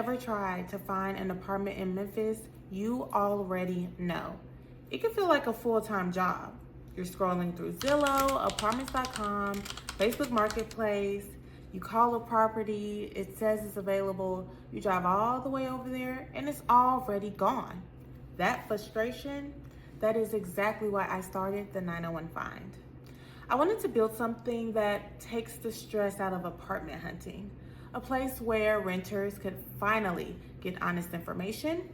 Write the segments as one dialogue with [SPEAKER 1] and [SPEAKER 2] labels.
[SPEAKER 1] ever tried to find an apartment in Memphis, you already know. It can feel like a full-time job. You're scrolling through Zillow, apartments.com, Facebook Marketplace, you call a property, it says it's available, you drive all the way over there, and it's already gone. That frustration, that is exactly why I started the 901 Find. I wanted to build something that takes the stress out of apartment hunting, a place where renters could finally get honest information,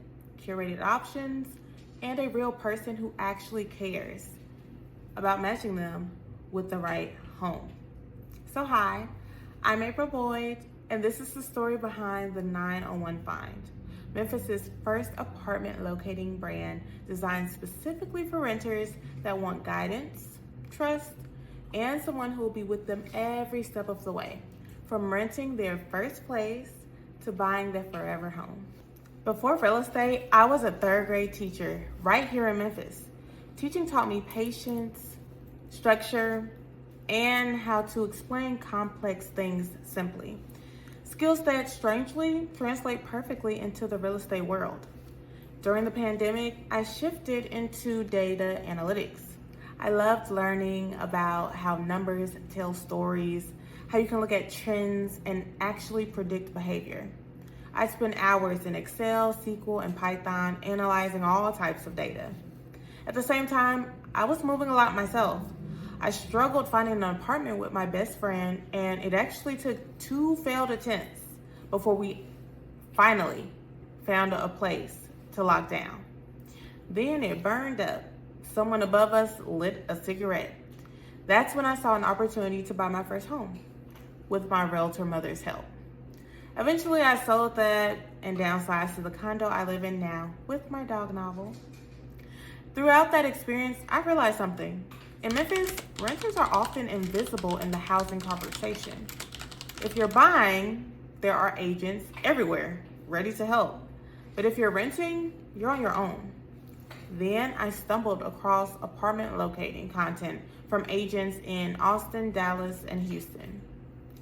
[SPEAKER 1] curated options, and a real person who actually cares about matching them with the right home. So hi, I'm April Boyd, and this is the story behind the 901 Find, Memphis's first apartment locating brand designed specifically for renters that want guidance, trust, and someone who will be with them every step of the way, from renting their first place to buying their forever home. Before real estate, I was a third grade teacher right here in Memphis. Teaching taught me patience, structure, and how to explain complex things simply. Skills that strangely translate perfectly into the real estate world. During the pandemic, I shifted into data analytics. I loved learning about how numbers tell stories, how you can look at trends and actually predict behavior. I spent hours in Excel, SQL, and Python analyzing all types of data. At the same time, I was moving a lot myself. I struggled finding an apartment with my best friend, and it actually took 2 failed attempts before we finally found a place to lock down. Then it burned up. Someone above us lit a cigarette. That's when I saw an opportunity to buy my first home with my realtor mother's help. Eventually, I sold that and downsized to the condo I live in now with my dog Novel. Throughout that experience, I realized something. In Memphis, renters are often invisible in the housing conversation. If you're buying, there are agents everywhere ready to help. But if you're renting, you're on your own. Then I stumbled across apartment locating content from agents in Austin, Dallas, and Houston,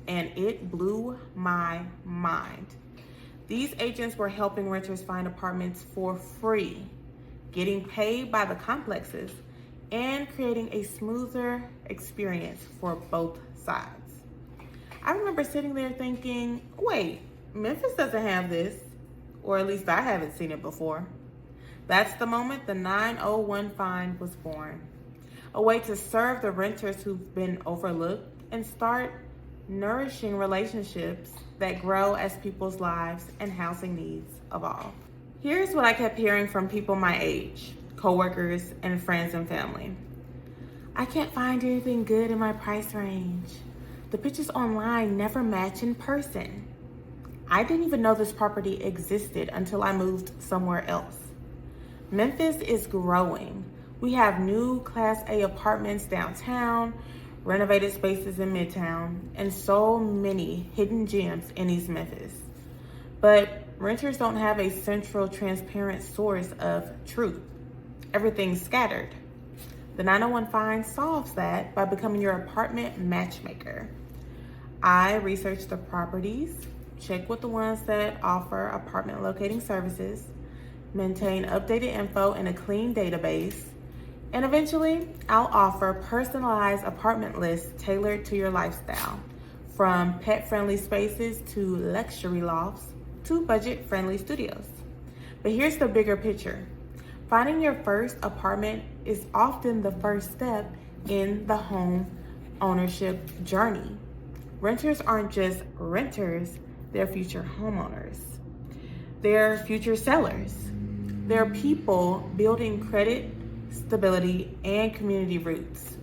[SPEAKER 1] and it blew my mind. These agents were helping renters find apartments for free, getting paid by the complexes, and creating a smoother experience for both sides. I remember sitting there thinking, wait, Memphis doesn't have this, or at least I haven't seen it before. That's the moment the 901 Find was born, a way to serve the renters who've been overlooked and start nourishing relationships that grow as people's lives and housing needs evolve. Here's what I kept hearing from people my age, coworkers, and friends and family. I can't find anything good in my price range. The pictures online never match in person. I didn't even know this property existed until I moved somewhere else. Memphis is growing. We have new Class A apartments downtown, renovated spaces in Midtown, and so many hidden gems in East Memphis. But renters don't have a central, transparent source of truth. Everything's scattered. The 901 Find solves that by becoming your apartment matchmaker. I research the properties, check with the ones that offer apartment locating services, maintain updated info in a clean database, and eventually I'll offer personalized apartment lists tailored to your lifestyle, from pet-friendly spaces to luxury lofts to budget-friendly studios. But here's the bigger picture. Finding your first apartment is often the first step in the home ownership journey. Renters aren't just renters, they're future homeowners. They're future sellers. They're people building credit, stability, and community roots.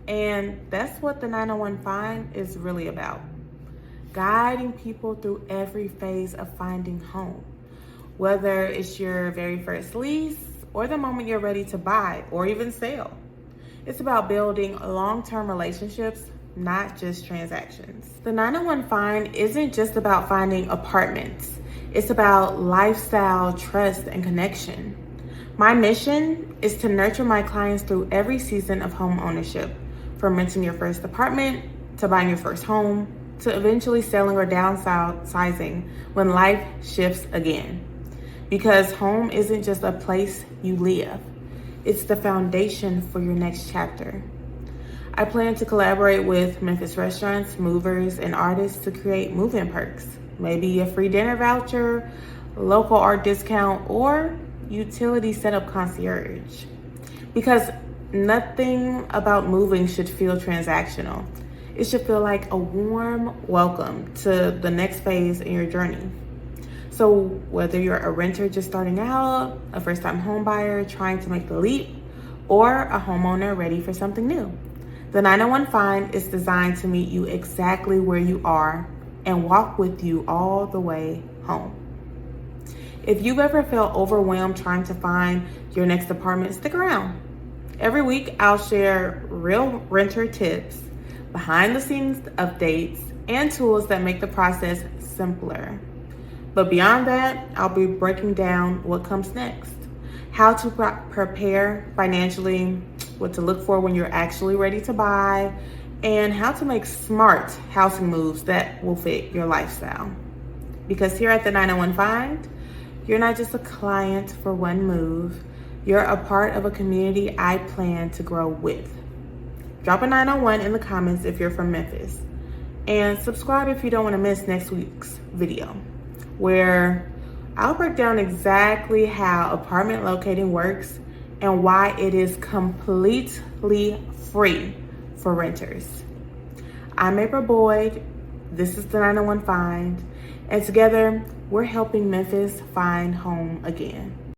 [SPEAKER 1] And that's what the 901 Find is really about. Guiding people through every phase of finding home. Whether it's your very first lease or the moment you're ready to buy or even sell. It's about building long-term relationships, not just transactions. The 901 Find isn't just about finding apartments. It's about lifestyle, trust, and connection. My mission is to nurture my clients through every season of home ownership, from renting your first apartment to buying your first home to eventually selling or downsizing when life shifts again. Because home isn't just a place you live, it's the foundation for your next chapter. I plan to collaborate with Memphis restaurants, movers, and artists to create move-in perks. Maybe a free dinner voucher, local art discount, or utility setup concierge. Because nothing about moving should feel transactional. It should feel like a warm welcome to the next phase in your journey. So whether you're a renter just starting out, a first-time home buyer trying to make the leap, or a homeowner ready for something new, the 901 Find is designed to meet you exactly where you are and walk with you all the way home. If you've ever felt overwhelmed trying to find your next apartment, stick around. Every week, I'll share real renter tips, behind-the-scenes updates, and tools that make the process simpler. But beyond that, I'll be breaking down what comes next, how to prepare financially, what to look for when you're actually ready to buy, and how to make smart housing moves that will fit your lifestyle. Because here at the 901 Find, you're not just a client for one move, you're a part of a community I plan to grow with. Drop a 901 in the comments if you're from Memphis. And subscribe if you don't want to miss next week's video, where I'll break down exactly how apartment locating works and why it is completely free for renters. I'm April Boyd, this is the 901 Find, and together we're helping Memphis find home again.